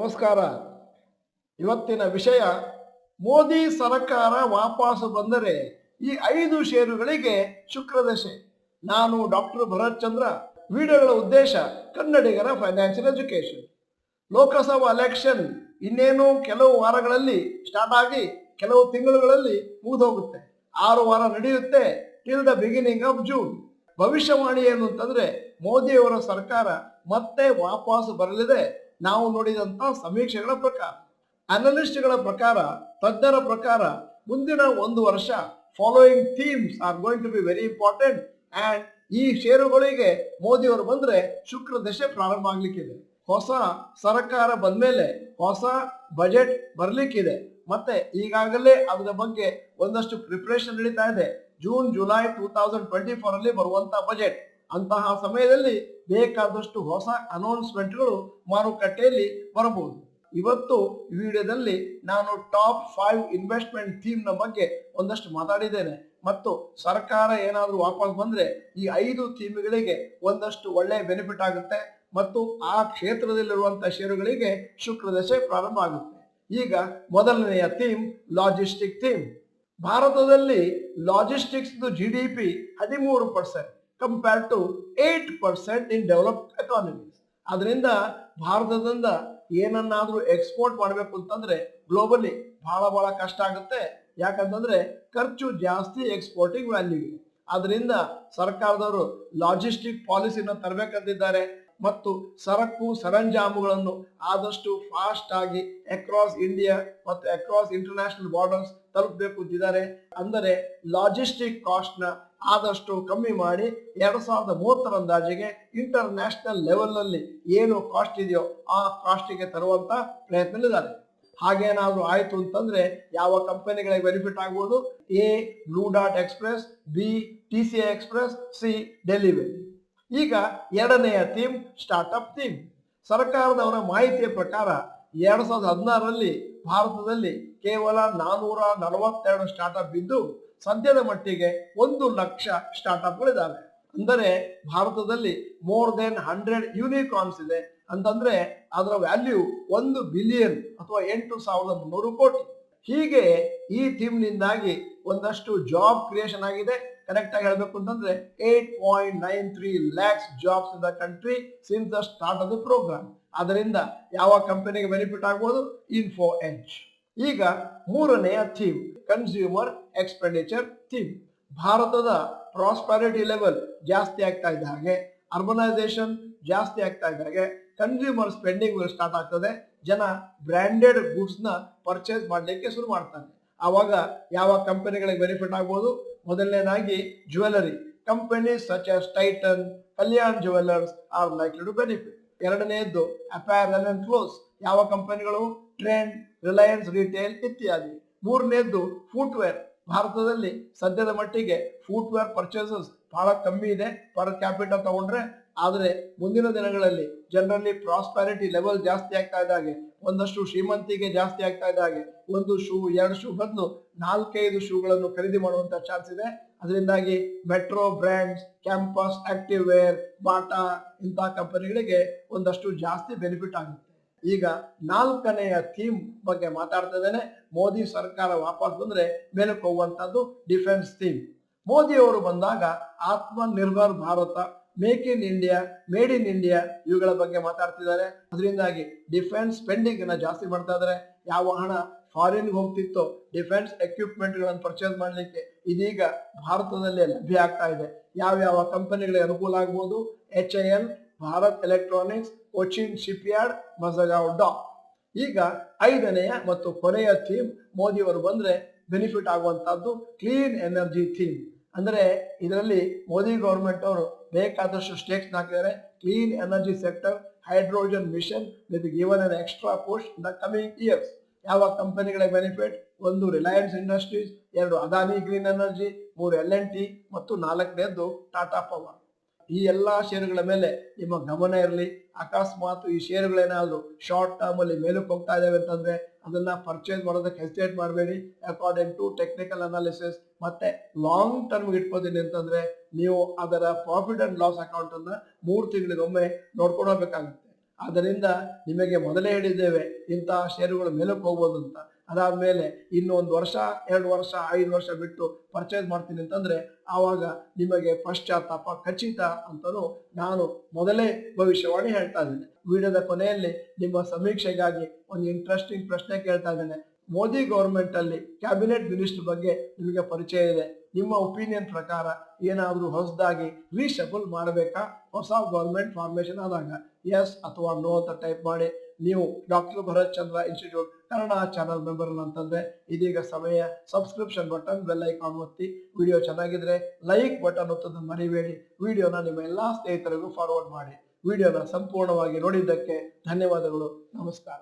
ನಮಸ್ಕಾರ. ಇವತ್ತಿನ ವಿಷಯ ಮೋದಿ ಸರ್ಕಾರ ವಾಪಸ್ ಬಂದರೆ ಈ 5 ಷೇರುಗಳಿಗೆ ಶುಕ್ರದಶೆ. ನಾನು ಡಾಕ್ಟರ್ ಭರತ್ ಚಂದ್ರ. ವಿಡಿಯೋಗಳ ಉದ್ದೇಶ ಕನ್ನಡಿಗರ ಫೈನಾನ್ಷಿಯಲ್ ಎಜುಕೇಶನ್. ಲೋಕಸಭಾ ಎಲೆಕ್ಷನ್ ಇನ್ನೇನು ಕೆಲವು ವಾರಗಳಲ್ಲಿ ಸ್ಟಾರ್ಟ್ ಆಗಿ ಕೆಲವು ತಿಂಗಳುಗಳಲ್ಲಿ ಮುಗಿದೋಗುತ್ತೆ. 6 ವಾರ ನಡೆಯುತ್ತೆ till the beginning of June. ಭವಿಷ್ಯವಾಣಿ ಏನು ಅಂತಂದ್ರೆ ಮೋದಿಯವರ ಸರ್ಕಾರ ಮತ್ತೆ ವಾಪಸ್ ಬರಲಿದೆ. ನಾವು ನೋಡಿದಂತ ಸಮೀಕ್ಷೆಗಳ ಪ್ರಕಾರ, ಅನಲಿಸ್ಟ್ಗಳ ಪ್ರಕಾರ, ತಜ್ಞರ ಪ್ರಕಾರ ಮುಂದಿನ 1 ವರ್ಷ following themes are going to be very important. And ಈ ಷೇರುಗಳಿಗೆ ಮೋದಿಯವರು ಬಂದ್ರೆ ಶುಕ್ರ ದಶೆ ಪ್ರಾರಂಭ ಆಗ್ಲಿಕ್ಕಿದೆ. ಹೊಸ ಸರ್ಕಾರ ಬಂದ್ಮೇಲೆ ಹೊಸ ಬಜೆಟ್ ಬರ್ಲಿಕ್ಕಿದೆ. ಮತ್ತೆ ಈಗಾಗಲೇ ಅದರ ಬಗ್ಗೆ ಒಂದಷ್ಟು ಪ್ರಿಪರೇಷನ್ ನಡೀತಾ ಇದೆ. ಜೂನ್ ಜುಲೈ 2024 ಅಲ್ಲಿ ಬರುವಂತ ಬಜೆಟ್. ಅಂತಹ ಸಮಯದಲ್ಲಿ ಬೇಕಾದಷ್ಟು ಹೊಸ ಅನೌನ್ಸ್ಮೆಂಟ್ಗಳು ಮಾರುಕಟ್ಟೆಯಲ್ಲಿ ಬರಬಹುದು. ಇವತ್ತು ವಿಡಿಯೋದಲ್ಲಿ ನಾನು ಟಾಪ್ 5 ಇನ್ವೆಸ್ಟ್ಮೆಂಟ್ ಥೀಮ್ ನ ಬಗ್ಗೆ ಒಂದಷ್ಟು ಮಾತಾಡಿದ್ದೇನೆ. ಮತ್ತು ಸರ್ಕಾರ ಏನಾದರೂ ವಾಪಸ್ ಬಂದ್ರೆ ಈ 5 ಥೀಮ್ಗಳಿಗೆ ಒಂದಷ್ಟು ಒಳ್ಳೆ ಬೆನಿಫಿಟ್ ಆಗುತ್ತೆ ಮತ್ತು ಆ ಕ್ಷೇತ್ರದಲ್ಲಿರುವಂತಹ ಷೇರುಗಳಿಗೆ ಶುಕ್ರ ದಶೆ ಪ್ರಾರಂಭ ಆಗುತ್ತೆ. ಈಗ ಮೊದಲನೆಯ ಥೀಮ್ ಲಾಜಿಸ್ಟಿಕ್ ಥೀಮ್. ಭಾರತದಲ್ಲಿ logistics GDP 13% compare to 8% in developed economies. ಅದರಿಂದ ಭಾರತದಿಂದ ಏನನ್ನಾದ್ರೂ ಎಕ್ಸ್ಪೋರ್ಟ್ ಮಾಡಬೇಕು ಅಂತಂದ್ರೆ ಗ್ಲೋಬಲಿ ಬಹಳ ಕಷ್ಟ ಆಗುತ್ತೆ. ಯಾಕಂತಂದ್ರೆ ಖರ್ಚು ಜಾಸ್ತಿ ಎಕ್ಸ್ಪೋರ್ಟಿಂಗ್ ವ್ಯಾಲ್ಯೂ. ಅದರಿಂದ ಸರ್ಕಾರದವರು ಲಾಜಿಸ್ಟಿಕ್ ಪಾಲಿಸಿನ ತರಬೇಕಂತಿದ್ದಾರೆ ಮತ್ತು ಸರಕು ಸರಂಜಾಮುಗಳನ್ನು ಆದಷ್ಟು ಫಾಸ್ಟ್ ಆಗಿ ಅಕ್ರಾಸ್ ಇಂಡಿಯಾ ಮತ್ತು ಅಕ್ರಾಸ್ ಇಂಟರ್ನ್ಯಾಷನಲ್ ಬಾರ್ಡರ್ಸ್ ತಲುಪಬೇಕು ಅಂತಿದ್ದಾರೆ. ಅಂದರೆ ಲಾಜಿಸ್ಟಿಕ್ ಕಾಸ್ಟ್ ನ ಆದಷ್ಟು ಕಮ್ಮಿ ಮಾಡಿ 2030 ಅಂದಾಜಿಗೆ ಇಂಟರ್ ನ್ಯಾಷನಲ್ ಲೆವೆಲ್ ನಲ್ಲಿ ಏನು ಕಾಸ್ಟ್ ಇದೆಯೋ ಆ ಕಾಸ್ಟಿಗೆ ತರುವಂತ ಪ್ರಯತ್ನದಲ್ಲಿದ್ದಾರೆ. ಹಾಗೇನಾದ್ರೂ ಆಯ್ತು ಅಂತಂದ್ರೆ ಯಾವ ಕಂಪನಿಗಳಿಗೆ ಬೆನಿಫಿಟ್ ಆಗ್ಬೋದು? A, blue dart express, B, TCI express, C, delivery. ಈಗ ಎರಡನೆಯ ಥೀಮ್ ಸ್ಟಾರ್ಟ್ಅಪ್ ಥೀಮ್. ಸರ್ಕಾರದವರ ಮಾಹಿತಿಯ ಪ್ರಕಾರ 2016ರಲ್ಲಿ ಭಾರತದಲ್ಲಿ ಕೇವಲ 442 ಸ್ಟಾರ್ಟ್ಅಪ್ ಇದ್ದು ಸದ್ಯದ ಮಟ್ಟಿಗೆ 1 ಲಕ್ಷ ಸ್ಟಾರ್ಟ್ಅಪ್ಗಳಿದ್ದಾವೆ. ಅಂದರೆ ಭಾರತದಲ್ಲಿ ಮೋರ್ ದೆನ್ 100 ಯೂನಿಕಾರ್ನ್ಸ್ ಇದೆ. ಅಂತಂದ್ರೆ ಅದರ ವ್ಯಾಲ್ಯೂ 1 ಬಿಲಿಯನ್ ಅಥವಾ 8,300 ಕೋಟಿ. ಹೀಗೆ ಈ ಥೀಮ್ ನಿಂದಾಗಿ ಒಂದಷ್ಟು ಜಾಬ್ ಕ್ರಿಯೇಷನ್ ಆಗಿದೆ. ಕರೆಕ್ಟ್ ಆಗಿ ಹೇಳ್ಬೇಕು ಅಂತಂದ್ರೆ 8.93 lakhs jobs in the country since the start of the program. ಅದರಿಂದ ಯಾವ ಕಂಪನಿಗೆ ಬೆನಿಫಿಟ್ ಆಗ್ಬೋದು? Info Edge. ಈಗ ಮೂರನೆಯ ಥೀಮ್ ಕನ್ಸ್ಯೂಮರ್ ಎಕ್ಸ್ಪೆಂಡಿಚರ್ ಥೀಮ್. ಭಾರತದ ಪ್ರಾಸ್ಪರಿಟಿ ಲೆವೆಲ್ ಜಾಸ್ತಿ ಆಗ್ತಾ ಇದ್ದ ಹಾಗೆ, ಅರ್ಬನೈಸೇಷನ್ ಜಾಸ್ತಿ ಆಗ್ತಾ ಇದ್ದ ಹಾಗೆ ಕನ್ಸ್ಯೂಮರ್ ಸ್ಪೆಂಡಿಂಗ್ ಸ್ಟಾರ್ಟ್ ಆಗ್ತದೆ. ಜನ ಬ್ರ್ಯಾಂಡೆಡ್ ಗೂಡ್ಸ್ ನ ಪರ್ಚೇಸ್ ಮಾಡ್ಲಿಕ್ಕೆ ಶುರು ಮಾಡ್ತಾರೆ. ಆವಾಗ ಯಾವ ಕಂಪನಿಗಳಿಗೆ ಬೆನಿಫಿಟ್ ಆಗ್ಬೋದು? ಮೊದಲನೇದಾಗಿ jewellery companies such as Titan, Kalyan jewellers are likely to benefit. ಎರಡನೆಯದ್ದು ಅಪ್ಯಾರಲ್ ಅಂಡ್ ಕ್ಲೋತ್ಸ್. ಯಾವ ಕಂಪನಿಗಳು? ಟ್ರೆಂಡ್, ರಿಲಯನ್ಸ್ ರಿಟೇಲ್ ಇತ್ಯಾದಿ. ಮೂರನೇದ್ದು ಫುಟ್ವೇರ್. ಭಾರತದಲ್ಲಿ ಸದ್ಯದ ಮಟ್ಟಿಗೆ ಫುಟ್ವೇರ್ ಪರ್ಚೇಸಸ್ ಬಹಳ ಕಮ್ಮಿ ಇದೆ ಪರ್ ಕ್ಯಾಪಿಟಲ್ ತಗೊಂಡ್ರೆ. ಆದರೆ ಮುಂದಿನ ದಿನಗಳಲ್ಲಿ ಜನರಲ್ಲಿ ಪ್ರಾಸ್ಪರಿಟಿ ಲೆವೆಲ್ ಜಾಸ್ತಿ ಆಗ್ತಾ ಇದ್ದಾಗೆ, ಒಂದಷ್ಟು ಶ್ರೀಮಂತಿಗೆ ಜಾಸ್ತಿ ಆಗ್ತಾ ಇದ್ದಾಗೆ 1 ಶೂ 2 ಶೂ ಬದಲು 4-5 ಶೂಗಳನ್ನು ಖರೀದಿ ಮಾಡುವಂತ ಚಾನ್ಸ್ ಇದೆ. ಅದರಿಂದಾಗಿ Metro Brands, Campus, active wear, Bata ಇಂತಹ ಕಂಪನಿಗಳಿಗೆ ಒಂದಷ್ಟು ಜಾಸ್ತಿ ಬೆನಿಫಿಟ್ ಆಗುತ್ತೆ. ಈಗ 4ನೆಯ ಥೀಮ್ ಬಗ್ಗೆ ಮಾತಾಡ್ತಾ ಇದ್ದೇನೆ. ಮೋದಿ ಸರ್ಕಾರ ವಾಪಸ್ ಬಂದ್ರೆ ಮೇಲಕ್ಕೆ ಹೋಗುವಂತದ್ದು ಡಿಫೆನ್ಸ್ ಥೀಮ್. ಮೋದಿ ಅವರು ಬಂದಾಗ ಆತ್ಮ Nirbhar Bharat, make in India, made in India ಇವುಗಳ ಬಗ್ಗೆ ಮಾತಾಡ್ತಿದ್ದಾರೆ. ಅದರಿಂದಾಗಿ ಡಿಫೆನ್ಸ್ ಸ್ಪೆಂಡಿಂಗ್ ಅನ್ನ ಜಾಸ್ತಿ ಮಾಡ್ತಾ ಇದ್ದಾರೆ. ಯಾವ ಹಣ ಫಾರಿನ್ ಹೋಗ್ತಿತ್ತೋ ಡಿಫೆನ್ಸ್ ಎಕ್ವಿಪ್ಮೆಂಟ್ ಗಳನ್ನು ಪರ್ಚೇಸ್ ಮಾಡ್ಲಿಕ್ಕೆ ಇದೀಗ ಭಾರತದಲ್ಲೇ ಲಭ್ಯ ಆಗ್ತಾ ಇದೆ. ಯಾವ ಕಂಪನಿಗಳಿಗೆ ಅನುಕೂಲ ಆಗ್ಬೋದು? HAL, Bharat Electronics, Cochin Shipyard, Mazagon Dock. ಈಗ 5ನೆಯ ಮತ್ತು ಕೊನೆಯ ಥೀಮ್ ಮೋದಿಯವರು ಬಂದ್ರೆ ಬೆನಿಫಿಟ್ ಆಗುವಂತಹದ್ದು ಕ್ಲೀನ್ ಎನರ್ಜಿ ಥೀಮ್. ಅಂದ್ರೆ ಇದರಲ್ಲಿ ಮೋದಿ ಗವರ್ಮೆಂಟ್ ಅವರು ಬೇಕಾದಷ್ಟು ಸ್ಟೇಕ್ಸ್ ಹಾಕಿದ್ದಾರೆ. Clean energy sector, hydrogen mission will be given an extra push in the coming years. ಯಾವ ಕಂಪನಿಗಳಿಗೆ benefit? 1 Reliance Industries, 2 Adani Green Energy, 3 L&T ಮತ್ತು 4ನೇದ್ದು ಟಾಟಾ ಪವರ್. ಈ ಎಲ್ಲಾ ಷೇರುಗಳ ಮೇಲೆ ನಿಮ್ಮ ಗಮನ ಇರಲಿ. ಅಕಸ್ಮಾತ್ ಈ ಷೇರುಗಳೇನಾದ್ರು ಶಾರ್ಟ್ ಟರ್ಮ್ ಅಲ್ಲಿ ಮೇಲಕ್ಕೆ ಹೋಗ್ತಾ ಇದಾವೆ ಅಂತಂದ್ರೆ ಅದನ್ನ ಪರ್ಚೇಸ್ ಮಾಡೋದಕ್ಕೆ ಹೆಸಿಟೇಟ್ ಮಾಡಬೇಡಿ. ಅಕಾರ್ಡಿಂಗ್ ಟು ಟೆಕ್ನಿಕಲ್ ಅನಾಲಿಸಿಸ್ ಮತ್ತೆ ಲಾಂಗ್ ಟರ್ಮ್ ಇಟ್ಕೋತೀನಿ ಅಂತಂದ್ರೆ ನೀವು ಅದರ ಪ್ರಾಫಿಟ್ ಅಂಡ್ ಲಾಸ್ ಅಕೌಂಟ್ ಅನ್ನ 3 ತಿಂಗಳಿಗೊಮ್ಮೆ ನೋಡ್ಕೊಂಡು ಹೋಗ್ಬೇಕಾಗುತ್ತೆ. ಆದ್ದರಿಂದ ನಿಮಗೆ ಮೊದಲೇ ಹೇಳಿದ್ದೇವೆ ಇಂತಹ ಷೇರುಗಳು ಮೇಲಕ್ಕೆ ಹೋಗ್ಬೋದು ಅಂತ. ಅದಾದ್ಮೇಲೆ ಇನ್ನು 1 ವರ್ಷ 2 ವರ್ಷ 5 ವರ್ಷ ಬಿಟ್ಟು ಪರ್ಚೇಸ್ ಮಾಡ್ತೀನಿ ಅಂತಂದ್ರೆ ಆವಾಗ ನಿಮಗೆ ಪಶ್ಚಾತ್ತಾಪ ಖಚಿತ ಅಂತಲೂ ನಾನು ಮೊದಲೇ ಭವಿಷ್ಯವಾಣಿ ಹೇಳ್ತಾ ಇದ್ದೇನೆ. ವಿಡಿಯೋದ ಕೊನೆಯಲ್ಲಿ ನಿಮ್ಮ ಸಮೀಕ್ಷೆಗಾಗಿ ಒಂದು ಇಂಟ್ರೆಸ್ಟಿಂಗ್ ಪ್ರಶ್ನೆ ಕೇಳ್ತಾ ಇದ್ದೇನೆ. ಮೋದಿ ಗೌರ್ಮೆಂಟ್ ಅಲ್ಲಿ ಕ್ಯಾಬಿನೆಟ್ ಮಿನಿಸ್ಟರ್ ಬಗ್ಗೆ ನಿಮಗೆ ಪರಿಚಯ ಇದೆ. ನಿಮ್ಮ ಒಪಿನಿಯನ್ ಪ್ರಕಾರ ಏನಾದರೂ ಹೊಸದಾಗಿ ರೀಶಫಲ್ ಮಾಡಬೇಕಾ ಹೊಸ ಗೌರ್ಮೆಂಟ್ ಫಾರ್ಮೇಶನ್ ಆದಾಗ? ಎಸ್ ಅಥವಾ ನೋ ಅಂತ ಟೈಪ್ ಮಾಡಿ. ನೀವು ಡಾಕ್ಟರ್ ಭರತ್ ಚಂದ್ರ ಇನ್ಸ್ಟಿಟ್ಯೂಟ್ ಕನ್ನಡ ಚಾನಲ್ ಮೆಂಬರ್ ಅಂತಂದ್ರೆ ಇದೀಗ ಸಮಯ ಸಬ್ಸ್ಕ್ರಿಪ್ಷನ್ ಬಟನ್ ಬೆಲ್ ಐಕಾನ್ ಒತ್ತಿ. ವಿಡಿಯೋ ಚೆನ್ನಾಗಿದ್ರೆ ಲೈಕ್ ಬಟನ್ ಒತ್ತೋದನ್ನು ಮರಿಬೇಡಿ. ವಿಡಿಯೋನ ನಿಮ್ಮ ಎಲ್ಲಾ ಸ್ನೇಹಿತರಿಗೂ ಫಾರ್ವರ್ಡ್ ಮಾಡಿ. ವಿಡಿಯೋನ ಸಂಪೂರ್ಣವಾಗಿ ನೋಡಿದ್ದಕ್ಕೆ ಧನ್ಯವಾದಗಳು. ನಮಸ್ಕಾರ.